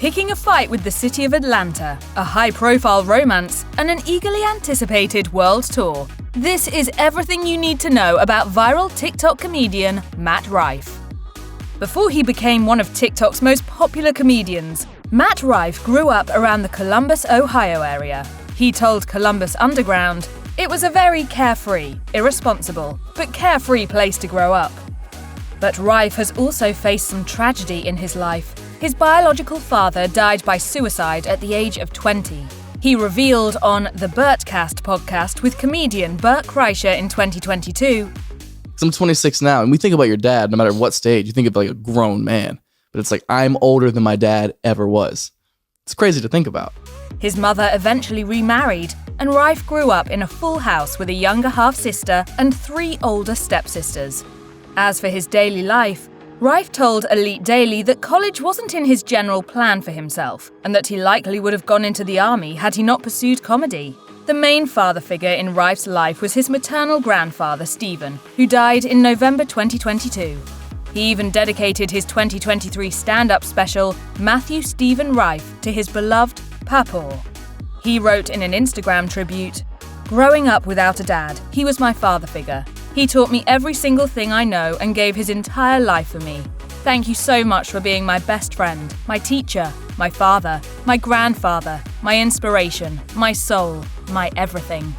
picking a fight with the city of Atlanta, a high-profile romance, and an eagerly anticipated world tour. This is everything you need to know about viral TikTok comedian Matt Rife. Before he became one of TikTok's most popular comedians, Matt Rife grew up around the Columbus, Ohio area. He told Columbus Underground, "It was a very carefree, irresponsible, but carefree place to grow up." But Rife has also faced some tragedy in his life. His biological father died by suicide at the age of 20. He revealed on the Bertcast podcast with comedian Bert Kreischer in 2022. I'm 26 now, and we think about your dad, no matter what stage, you think of like a grown man. But it's like, I'm older than my dad ever was. It's crazy to think about. His mother eventually remarried, and Rife grew up in a full house with a younger half-sister and 3 older stepsisters. As for his daily life, Rife told Elite Daily that college wasn't in his general plan for himself, and that he likely would have gone into the army had he not pursued comedy. The main father figure in Rife's life was his maternal grandfather, Stephen, who died in November 2022. He even dedicated his 2023 stand-up special, Matthew Stephen Rife, to his beloved Papaw. He wrote in an Instagram tribute, "Growing up without a dad, he was my father figure. He taught me every single thing I know and gave his entire life for me. Thank you so much for being my best friend, my teacher, my father, my grandfather, my inspiration, my soul, my everything."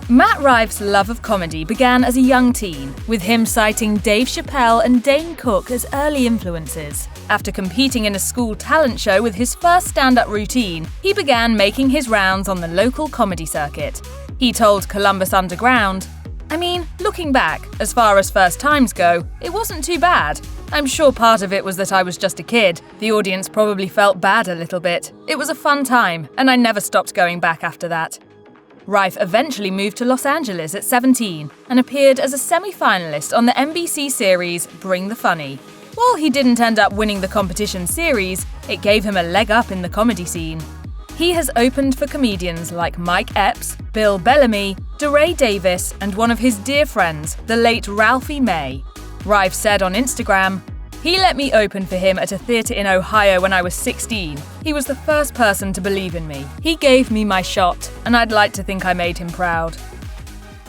Matt Rife's love of comedy began as a young teen, with him citing Dave Chappelle and Dane Cook as early influences. After competing in a school talent show with his first stand-up routine, he began making his rounds on the local comedy circuit. He told Columbus Underground, "I mean, looking back, as far as first times go, it wasn't too bad. I'm sure part of it was that I was just a kid. The audience probably felt bad a little bit. It was a fun time, and I never stopped going back after that." Rife eventually moved to Los Angeles at 17 and appeared as a semi-finalist on the NBC series Bring the Funny. While he didn't end up winning the competition series, it gave him a leg up in the comedy scene. He has opened for comedians like Mike Epps, Bill Bellamy, DeRay Davis, and one of his dear friends, the late Ralphie May. Rife said on Instagram, "He let me open for him at a theatre in Ohio when I was 16. He was the first person to believe in me. He gave me my shot, and I'd like to think I made him proud."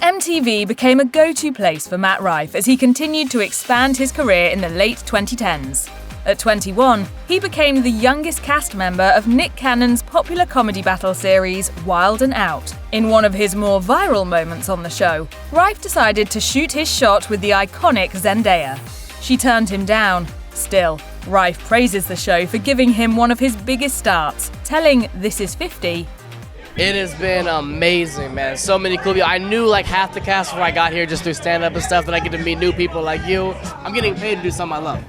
MTV became a go-to place for Matt Rife as he continued to expand his career in the late 2010s. At 21, he became the youngest cast member of Nick Cannon's popular comedy battle series Wild 'N Out. In one of his more viral moments on the show, Rife decided to shoot his shot with the iconic Zendaya. She turned him down. Still, Rife praises the show for giving him one of his biggest starts, telling This Is 50, "It has been amazing, man. So many cool people. I knew like half the cast before I got here just through stand-up and stuff, and I get to meet new people like you. I'm getting paid to do something I love."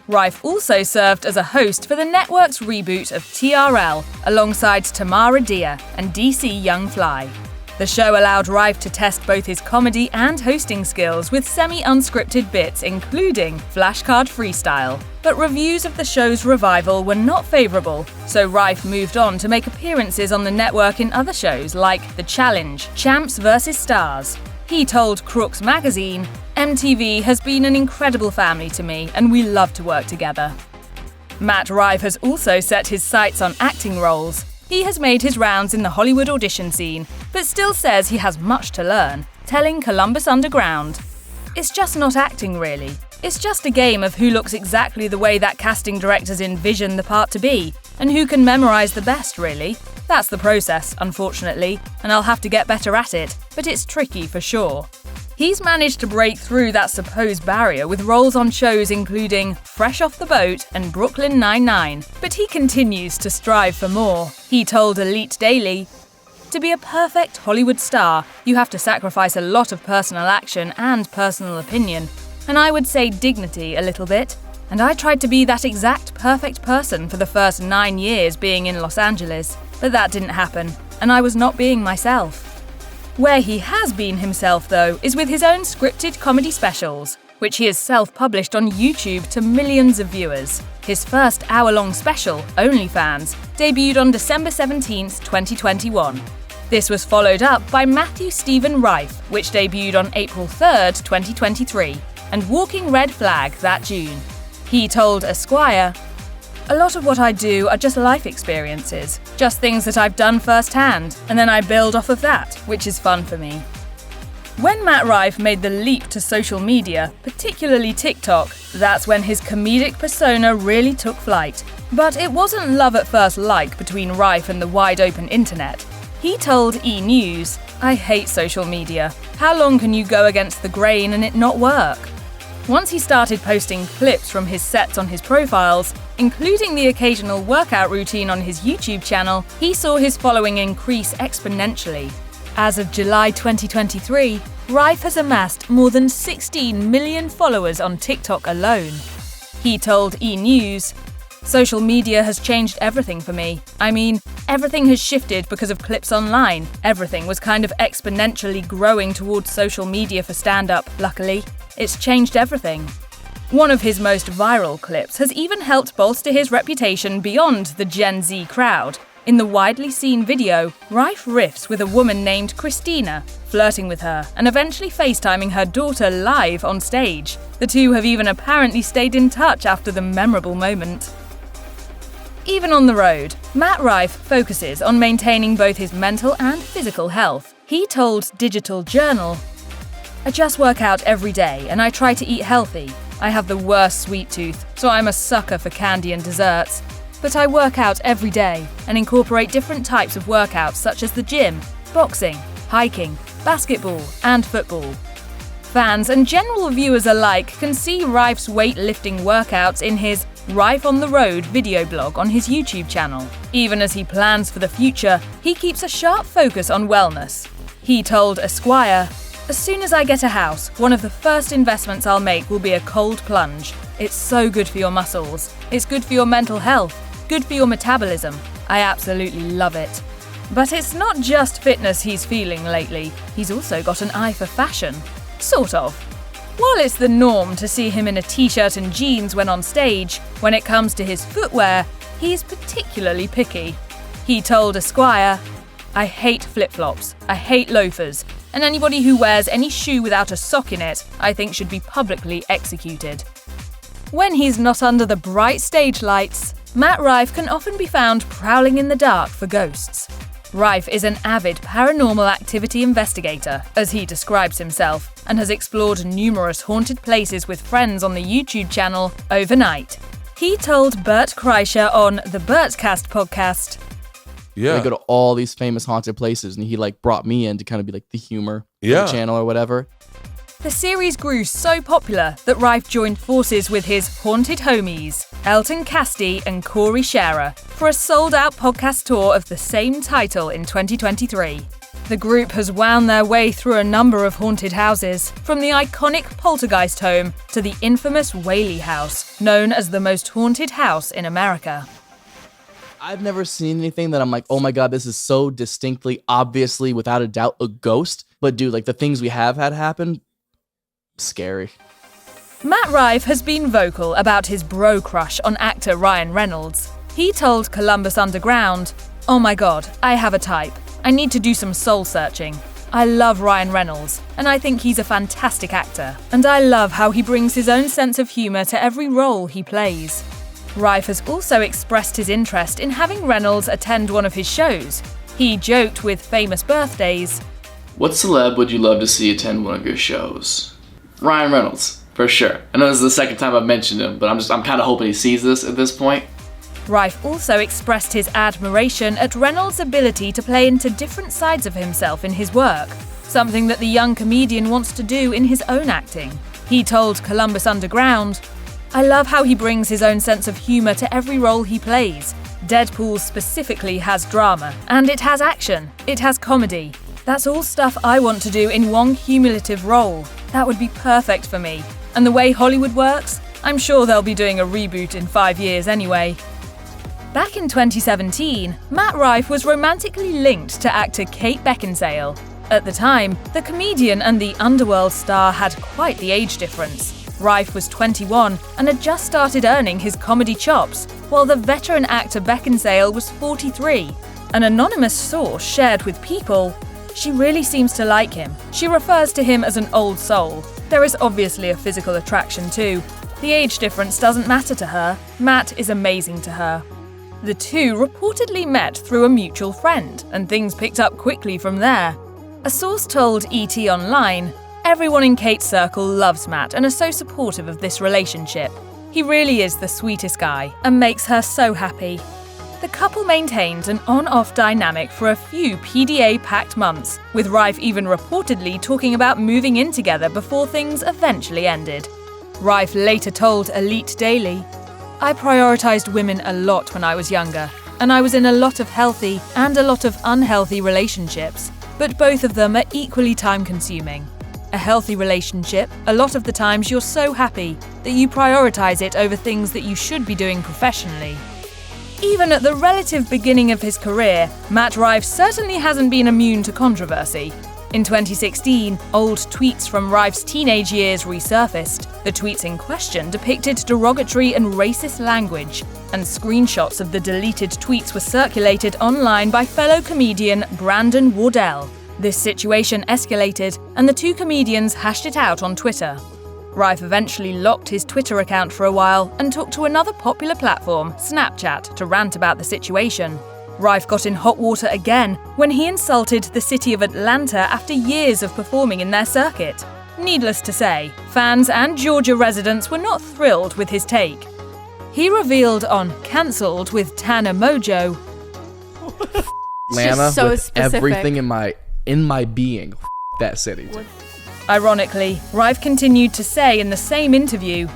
Rife also served as a host for the network's reboot of TRL alongside Tamara Dia and DC Young Fly. The show allowed Rife to test both his comedy and hosting skills with semi-unscripted bits including flashcard freestyle. But reviews of the show's revival were not favourable, so Rife moved on to make appearances on the network in other shows like The Challenge, Champs vs. Stars. He told Crooks magazine, "MTV has been an incredible family to me and we love to work together." Matt Rife has also set his sights on acting roles. He has made his rounds in the Hollywood audition scene, but still says he has much to learn, telling Columbus Underground, "It's just not acting really. It's just a game of who looks exactly the way that casting directors envision the part to be, and who can memorize the best really. That's the process, unfortunately, and I'll have to get better at it, but it's tricky for sure." He's managed to break through that supposed barrier with roles on shows including Fresh Off the Boat and Brooklyn Nine-Nine, but he continues to strive for more. He told Elite Daily, "To be a perfect Hollywood star, you have to sacrifice a lot of personal action and personal opinion, and I would say dignity a little bit. And I tried to be that exact perfect person for the first 9 years being in Los Angeles, but that didn't happen, and I was not being myself." Where he has been himself, though, is with his own scripted comedy specials, which he has self-published on YouTube to millions of viewers. His first hour-long special, OnlyFans, debuted on December 17th, 2021. This was followed up by Matthew Stephen Rife, which debuted on April 3rd, 2023, and Walking Red Flag that June. He told Esquire, A lot of what I do are just life experiences, just things that I've done firsthand, and then I build off of that, which is fun for me. When Matt Rife made the leap to social media, particularly TikTok, that's when his comedic persona really took flight. But it wasn't love at first like between Rife and the wide-open internet. He told E! News, "I hate social media. How long can you go against the grain and it not work?" Once he started posting clips from his sets on his profiles, including the occasional workout routine on his YouTube channel, he saw his following increase exponentially. As of July 2023, Rife has amassed more than 16 million followers on TikTok alone. He told E! News, "Social media has changed everything for me. I mean, everything has shifted because of clips online. Everything was kind of exponentially growing towards social media for stand-up, luckily. It's changed everything." One of his most viral clips has even helped bolster his reputation beyond the Gen Z crowd. In the widely seen video, Rife riffs with a woman named Christina, flirting with her and eventually FaceTiming her daughter live on stage. The two have even apparently stayed in touch after the memorable moment. Even on the road, Matt Rife focuses on maintaining both his mental and physical health. He told Digital Journal, "I just work out every day and I try to eat healthy. I have the worst sweet tooth, so I'm a sucker for candy and desserts. But I work out every day and incorporate different types of workouts such as the gym, boxing, hiking, basketball, and football." Fans and general viewers alike can see Rife's weightlifting workouts in his Rife on the Road video blog on his YouTube channel. Even as he plans for the future, he keeps a sharp focus on wellness. He told Esquire, "As soon as I get a house, one of the first investments I'll make will be a cold plunge. It's so good for your muscles. It's good for your mental health, good for your metabolism. I absolutely love it." But it's not just fitness he's feeling lately. He's also got an eye for fashion. Sort of. While it's the norm to see him in a t-shirt and jeans when on stage, when it comes to his footwear, he's particularly picky. He told Esquire, "I hate flip-flops, I hate loafers, and anybody who wears any shoe without a sock in it, I think should be publicly executed." When he's not under the bright stage lights, Matt Rife can often be found prowling in the dark for ghosts. Rife is an avid paranormal activity investigator, as he describes himself, and has explored numerous haunted places with friends on the YouTube channel Overnight. He told Bert Kreischer on the Bertcast podcast, Yeah. They go to all these famous haunted places, and he brought me in to kind of be the humor of the channel or whatever. The series grew so popular that Rife joined forces with his haunted homies, Elton Casti and Corey Scherer, for a sold-out podcast tour of the same title in 2023. The group has wound their way through a number of haunted houses, from the iconic Poltergeist home to the infamous Whaley House, known as the most haunted house in America. I've never seen anything that I'm like, oh my God, this is so distinctly, obviously, without a doubt, a ghost. But dude, the things we have had happen, scary. Matt Rife has been vocal about his bro crush on actor Ryan Reynolds. He told Columbus Underground, "Oh my God, I have a type. I need to do some soul searching. I love Ryan Reynolds, and I think he's a fantastic actor. And I love how he brings his own sense of humor to every role he plays." Rife has also expressed his interest in having Reynolds attend one of his shows. He joked with Famous Birthdays, "What celeb would you love to see attend one of your shows?" Ryan Reynolds, for sure. I know this is the second time I've mentioned him, but I'm kind of hoping he sees this at this point. Rife also expressed his admiration at Reynolds' ability to play into different sides of himself in his work, something that the young comedian wants to do in his own acting. He told Columbus Underground, "I love how he brings his own sense of humor to every role he plays. Deadpool specifically has drama, and it has action, it has comedy. That's all stuff I want to do in one cumulative role. That would be perfect for me. And the way Hollywood works, I'm sure they'll be doing a reboot in 5 years anyway." Back in 2017, Matt Rife was romantically linked to actor Kate Beckinsale. At the time, the comedian and the Underworld star had quite the age difference. Rife was 21 and had just started earning his comedy chops, while the veteran actor Beckinsale was 43. An anonymous source shared with People, "She really seems to like him. She refers to him as an old soul. There is obviously a physical attraction too. The age difference doesn't matter to her. Matt is amazing to her. The two reportedly met through a mutual friend, and things picked up quickly from there. A source told ET Online, "Everyone in Kate's circle loves Matt and are so supportive of this relationship. He really is the sweetest guy and makes her so happy." The couple maintained an on-off dynamic for a few PDA-packed months, with Rife even reportedly talking about moving in together before things eventually ended. Rife later told Elite Daily, "I prioritized women a lot when I was younger, and I was in a lot of healthy and a lot of unhealthy relationships, but both of them are equally time-consuming. A healthy relationship, a lot of the times you're so happy that you prioritize it over things that you should be doing professionally." Even at the relative beginning of his career, Matt Rife certainly hasn't been immune to controversy. In 2016, old tweets from Rife's teenage years resurfaced. The tweets in question depicted derogatory and racist language, and screenshots of the deleted tweets were circulated online by fellow comedian Brandon Wardell. This situation escalated, and the two comedians hashed it out on Twitter. Rife eventually locked his Twitter account for a while and took to another popular platform, Snapchat, to rant about the situation. Rife got in hot water again when he insulted the city of Atlanta after years of performing in their circuit. Needless to say, fans and Georgia residents were not thrilled with his take. He revealed on Cancelled with Tana Mojo, Atlanta so with specific. everything in my being. That city. Ironically, Rife continued to say in the same interview,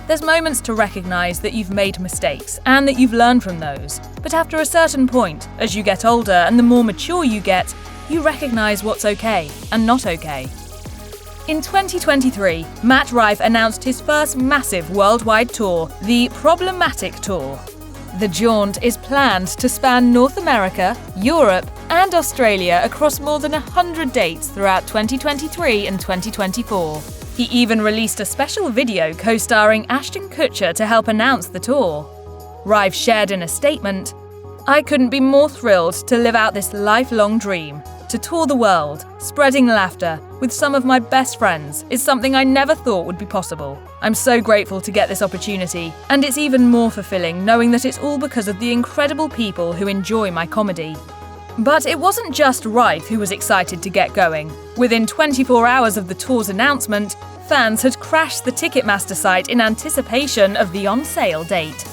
"There's moments to recognize that you've made mistakes and that you've learned from those. But after a certain point, as you get older and the more mature you get, you recognize what's okay and not okay." In 2023, Matt Rife announced his first massive worldwide tour, the Problematic Tour. The jaunt is planned to span North America, Europe, and Australia across more than 100 dates throughout 2023 and 2024. He even released a special video co-starring Ashton Kutcher to help announce the tour. Rife shared in a statement, "I couldn't be more thrilled to live out this lifelong dream. To tour the world, spreading laughter with some of my best friends is something I never thought would be possible. I'm so grateful to get this opportunity, and it's even more fulfilling knowing that it's all because of the incredible people who enjoy my comedy." But it wasn't just Rife who was excited to get going. Within 24 hours of the tour's announcement, fans had crashed the Ticketmaster site in anticipation of the on-sale date.